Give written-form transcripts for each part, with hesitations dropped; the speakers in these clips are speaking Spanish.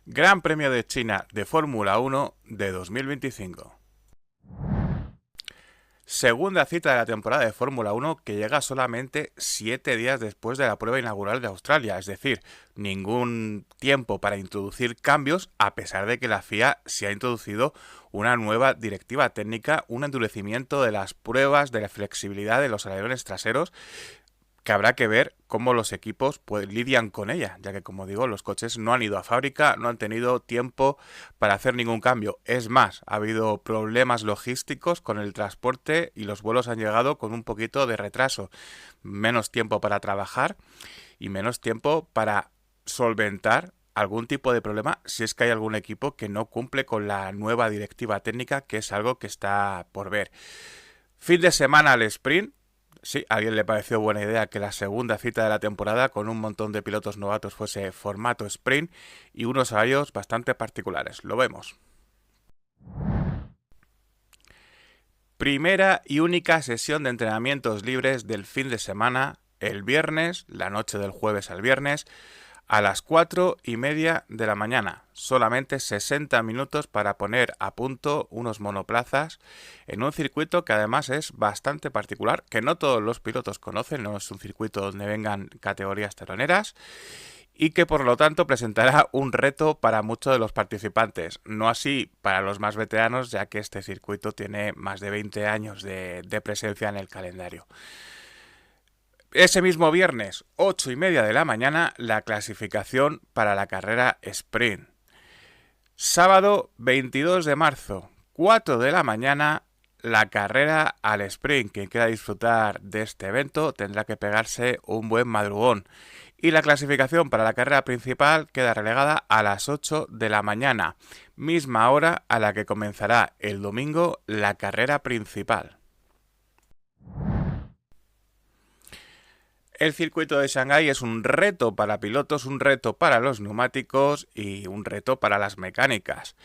Gran Premio de China de Fórmula 1 de 2025. Segunda cita de la temporada de Fórmula 1 que llega solamente 7 días después de la prueba inaugural de Australia, es decir, ningún tiempo para introducir cambios a pesar de que la FIA se ha introducido una nueva directiva técnica, un endurecimiento de las pruebas, de la flexibilidad de los alerones traseros, que habrá que ver cómo los equipos pues lidian con ella, ya que como digo, los coches no han ido a fábrica, no han tenido tiempo para hacer ningún cambio. Es más, ha habido problemas logísticos con el transporte y los vuelos han llegado con un poquito de retraso. Menos tiempo para trabajar y menos tiempo para solventar algún tipo de problema si es que hay algún equipo que no cumple con la nueva directiva técnica, que es algo que está por ver. Fin de semana al sprint. Sí, a alguien le pareció buena idea que la segunda cita de la temporada con un montón de pilotos novatos fuese formato sprint y unos horarios bastante particulares. Lo vemos. Primera y única sesión de entrenamientos libres del fin de semana, el viernes, la noche del jueves al viernes, a las 4:30 de la mañana. Solamente 60 minutos para poner a punto unos monoplazas en un circuito que además es bastante particular, que no todos los pilotos conocen, no es un circuito donde vengan categorías teloneras y que por lo tanto presentará un reto para muchos de los participantes, no así para los más veteranos, ya que este circuito tiene más de 20 años de presencia en el calendario. Ese mismo viernes, 8:30 de la mañana, la clasificación para la carrera sprint. Sábado 22 de marzo, 4 de la mañana, la carrera al sprint. Quien quiera disfrutar de este evento tendrá que pegarse un buen madrugón. Y la clasificación para la carrera principal queda relegada a las 8 de la mañana, misma hora a la que comenzará el domingo la carrera principal. El circuito de Shanghái es un reto para pilotos, un reto para los neumáticos y un reto para las mecánicas.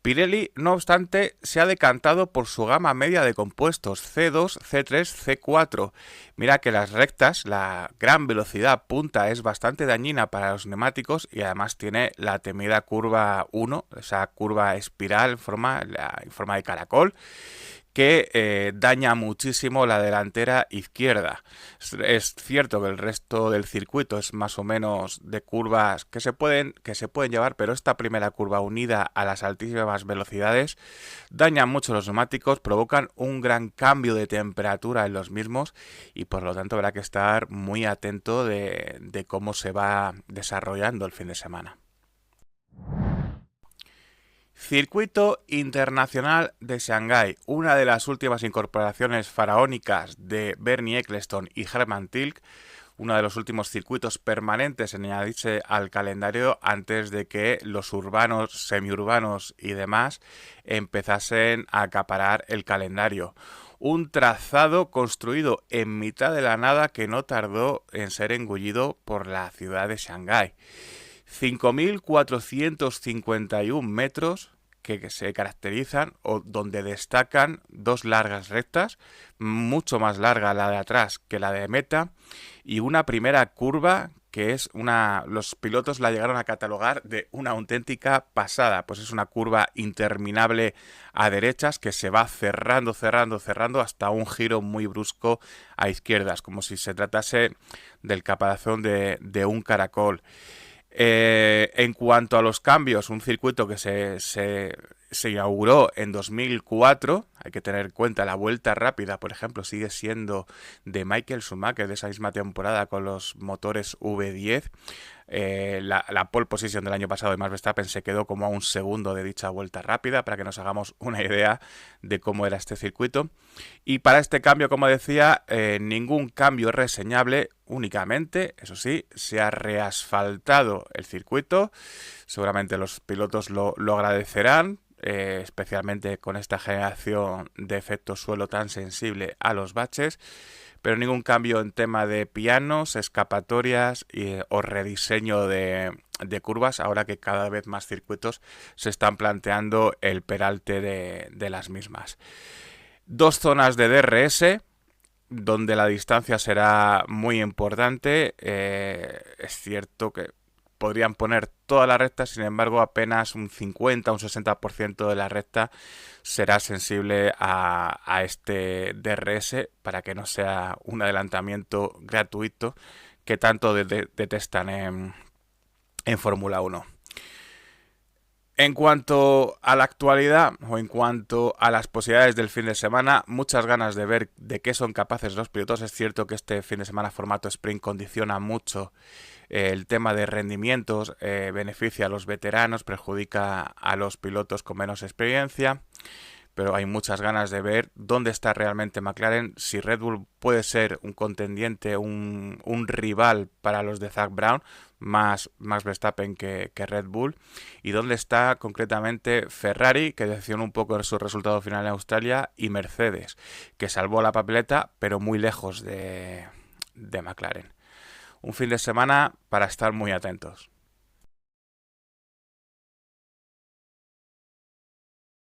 Pirelli, no obstante, se ha decantado por su gama media de compuestos C2, C3, C4. Mira que las rectas, la gran velocidad punta es bastante dañina para los neumáticos y además tiene la temida curva 1, esa curva espiral en forma de caracol, que daña muchísimo la delantera izquierda. Es cierto que el resto del circuito es más o menos de curvas que se pueden llevar, pero esta primera curva unida a las altísimas velocidades daña mucho los neumáticos, provocan un gran cambio de temperatura en los mismos y por lo tanto habrá que estar muy atento de cómo se va desarrollando el fin de semana. Circuito Internacional de Shanghái, una de las últimas incorporaciones faraónicas de Bernie Ecclestone y Hermann Tilke, uno de los últimos circuitos permanentes en añadirse al calendario antes de que los urbanos, semiurbanos y demás empezasen a acaparar el calendario. Un trazado construido en mitad de la nada que no tardó en ser engullido por la ciudad de Shanghái. 5.451 metros que se caracterizan o donde destacan dos largas rectas, mucho más larga la de atrás que la de meta, y una primera curva que es los pilotos la llegaron a catalogar de una auténtica pasada, pues es una curva interminable a derechas que se va cerrando hasta un giro muy brusco a izquierdas, como si se tratase del caparazón de un caracol. En cuanto a los cambios, un circuito que se inauguró en 2004, hay que tener en cuenta la vuelta rápida, por ejemplo, sigue siendo de Michael Schumacher de esa misma temporada con los motores V10. La pole position del año pasado de Max Verstappen se quedó como a un segundo de dicha vuelta rápida, para que nos hagamos una idea de cómo era este circuito. Y para este cambio, como decía, ningún cambio reseñable, únicamente, eso sí, se ha reasfaltado el circuito. Seguramente los pilotos lo agradecerán, especialmente con esta generación de efecto suelo tan sensible a los baches, pero ningún cambio en tema de pianos, escapatorias o rediseño de curvas, ahora que cada vez más circuitos se están planteando el peralte de las mismas. Dos zonas de DRS, donde la distancia será muy importante. Es cierto que podrían poner toda la recta, sin embargo apenas un 50 o un 60% de la recta será sensible a este DRS, para que no sea un adelantamiento gratuito que tanto detestan en Fórmula 1. En cuanto a la actualidad o en cuanto a las posibilidades del fin de semana, muchas ganas de ver de qué son capaces los pilotos. Es cierto que este fin de semana formato sprint condiciona mucho el tema de rendimientos, beneficia a los veteranos, perjudica a los pilotos con menos experiencia, pero hay muchas ganas de ver dónde está realmente McLaren, si Red Bull puede ser un contendiente, un rival para los de Zak Brown, más Verstappen que Red Bull, y dónde está concretamente Ferrari, que decepcionó un poco en su resultado final en Australia, y Mercedes, que salvó la papeleta, pero muy lejos de McLaren. Un fin de semana para estar muy atentos.